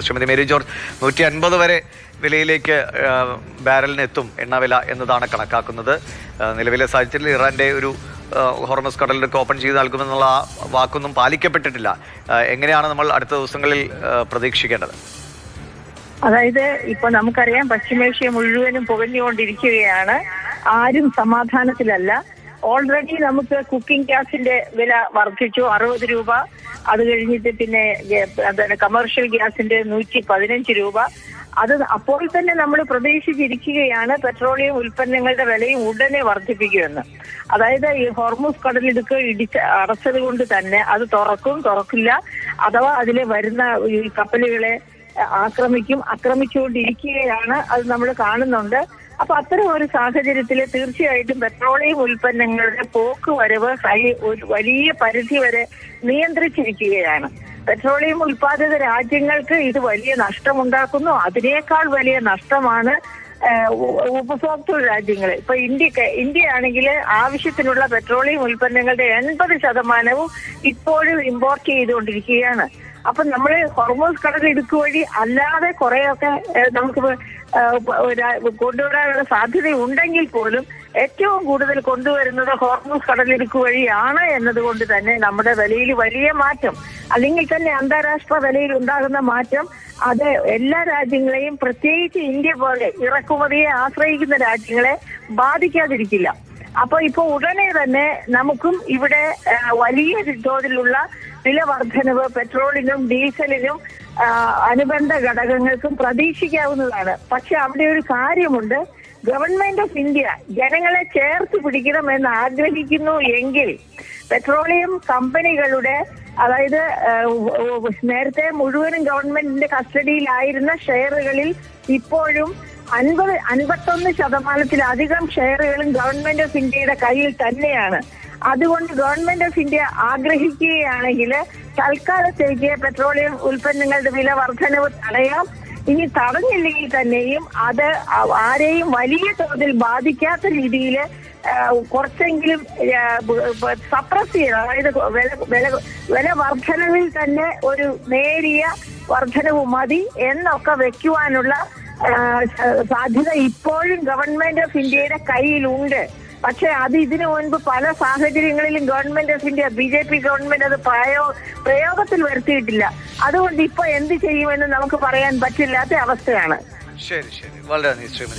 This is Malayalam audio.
ശ്രീമതി മേരി ജോർജ് 150 വരെ വിലയിലേക്ക് ബാരലിന് എത്തും എണ്ണവില എന്നതാണ് കണക്കാക്കുന്നത്. നിലവിലെ സാഹചര്യത്തിൽ ഇറാന്റെ ഒരു ഹോർമസ് കടലിലേക്ക് ഓപ്പൺ ചെയ്ത് നൽകുമെന്നുള്ള വാക്കൊന്നും പാലിക്കപ്പെട്ടിട്ടില്ല. എങ്ങനെയാണ് നമ്മൾ അടുത്ത ദിവസങ്ങളിൽ പ്രതീക്ഷിക്കേണ്ടത്? അതായത് ഇപ്പൊ നമുക്കറിയാം, പശ്ചിമേഷ്യ മുഴുവനും പുകഞ്ഞുകൊണ്ടിരിക്കുകയാണ്. ആരും സമാധാനത്തിലല്ല. ഓൾറെഡി നമുക്ക് കുക്കിംഗ് ഗ്യാസിന്റെ വില വർദ്ധിച്ചു 60 രൂപ. അത് കഴിഞ്ഞിട്ട് പിന്നെ കമേഴ്ഷ്യൽ ഗ്യാസിന്റെ 115 രൂപ. അത് അപ്പോൾ തന്നെ നമ്മൾ പ്രതീക്ഷിച്ചിരിക്കുകയാണ് പെട്രോളിയം ഉൽപ്പന്നങ്ങളുടെ വിലയും ഉടനെ വർദ്ധിപ്പിക്കുമെന്ന്. അതായത് ഈ ഹോർമൂസ് കടലിടുക്ക് അടച്ചത് കൊണ്ട് തന്നെ അത് തുറക്കില്ല, അഥവാ അതിലെ വരുന്ന ഈ കപ്പലുകളെ ആക്രമിച്ചുകൊണ്ടിരിക്കുകയാണ്. അത് നമ്മൾ കാണുന്നുണ്ട്. അപ്പൊ അത്തരം ഒരു സാഹചര്യത്തിൽ തീർച്ചയായിട്ടും പെട്രോളിയം ഉൽപ്പന്നങ്ങളുടെ പോക്ക് വരവ് വലിയ പരിധി വരെ നിയന്ത്രിച്ചിരിക്കുകയാണ്. പെട്രോളിയം ഉൽപാദക രാജ്യങ്ങൾക്ക് ഇത് വലിയ നഷ്ടമുണ്ടാക്കുന്നു. അതിനേക്കാൾ വലിയ നഷ്ടമാണ് ഉപഭോക്തൃ രാജ്യങ്ങൾ. ഇപ്പൊ ഇന്ത്യ ആണെങ്കിൽ ആവശ്യത്തിനുള്ള പെട്രോളിയം ഉൽപ്പന്നങ്ങളുടെ 80% ഇപ്പോഴും ഇമ്പോർട്ട് ചെയ്തുകൊണ്ടിരിക്കുകയാണ്. അപ്പൊ നമ്മൾ ഹോർമൂസ് കടലിടുക്ക് വഴി അല്ലാതെ കുറെയൊക്കെ നമുക്ക് കൊണ്ടുവരാനുള്ള സാധ്യത ഉണ്ടെങ്കിൽ പോലും ഏറ്റവും കൂടുതൽ കൊണ്ടുവരുന്നത് ഹോർമൂസ് കടലിടുക്ക് വഴിയാണ് എന്നതുകൊണ്ട് തന്നെ നമ്മുടെ വിലയിൽ വലിയ മാറ്റം, അല്ലെങ്കിൽ തന്നെ അന്താരാഷ്ട്ര വിലയിൽ ഉണ്ടാകുന്ന മാറ്റം അത് എല്ലാ രാജ്യങ്ങളെയും, പ്രത്യേകിച്ച് ഇന്ത്യ പോലെ ഇറക്കുമതിയെ ആശ്രയിക്കുന്ന രാജ്യങ്ങളെ ബാധിക്കാതിരിക്കില്ല. അപ്പൊ ഇപ്പൊ ഉടനെ തന്നെ നമുക്കും ഇവിടെ വലിയ തോതിലുള്ള വില വർധനവ് പെട്രോളിനും ഡീസലിനും അനുബന്ധ ഘടകങ്ങൾക്കും പ്രതീക്ഷിക്കാവുന്നതാണ്. പക്ഷെ അവിടെ ഒരു കാര്യമുണ്ട്. ഗവൺമെന്റ് ഓഫ് ഇന്ത്യ ജനങ്ങളെ ചേർത്ത് പിടിക്കണമെന്ന് ആഗ്രഹിക്കുന്നു എങ്കിൽ പെട്രോളിയം കമ്പനികളുടെ, അതായത് നേരത്തെ മുഴുവനും ഗവൺമെന്റിന്റെ കസ്റ്റഡിയിലായിരുന്ന ഷെയറുകളിൽ ഇപ്പോഴും 51% ഷെയറുകളും ഗവൺമെന്റ് ഓഫ് ഇന്ത്യയുടെ കയ്യിൽ തന്നെയാണ്. അതുകൊണ്ട് ഗവൺമെന്റ് ഓഫ് ഇന്ത്യ ആഗ്രഹിക്കുകയാണെങ്കിൽ തൽക്കാലത്തേക്ക് പെട്രോളിയം ഉൽപ്പന്നങ്ങളുടെ വില വർധനവ് തടയാം. ഇനി തടഞ്ഞില്ലെങ്കിൽ തന്നെയും അത് ആരെയും വലിയ തോതിൽ ബാധിക്കാത്ത രീതിയിൽ കുറച്ചെങ്കിലും സപ്രസ് ചെയ്യണം. അതായത് വില വർധനവിൽ തന്നെ ഒരു നേരിയ വർധനവ് മതി എന്നൊക്കെ വെക്കുവാനുള്ള സാധ്യത ഇപ്പോഴും ഗവൺമെന്റ് ഓഫ് ഇന്ത്യയുടെ കയ്യിലുണ്ട്. പക്ഷെ അത് ഇതിനു മുൻപ് പല സാഹചര്യങ്ങളിലും government of India, BJP government അത് പ്രയോഗത്തിൽ വരുത്തിയിട്ടില്ല. അതുകൊണ്ട് ഇപ്പൊ എന്ത് ചെയ്യുമെന്ന് നമുക്ക് പറയാൻ പറ്റില്ലാത്ത അവസ്ഥയാണ്. ശരി, വളരെ നന്ദി ശ്രീമതി.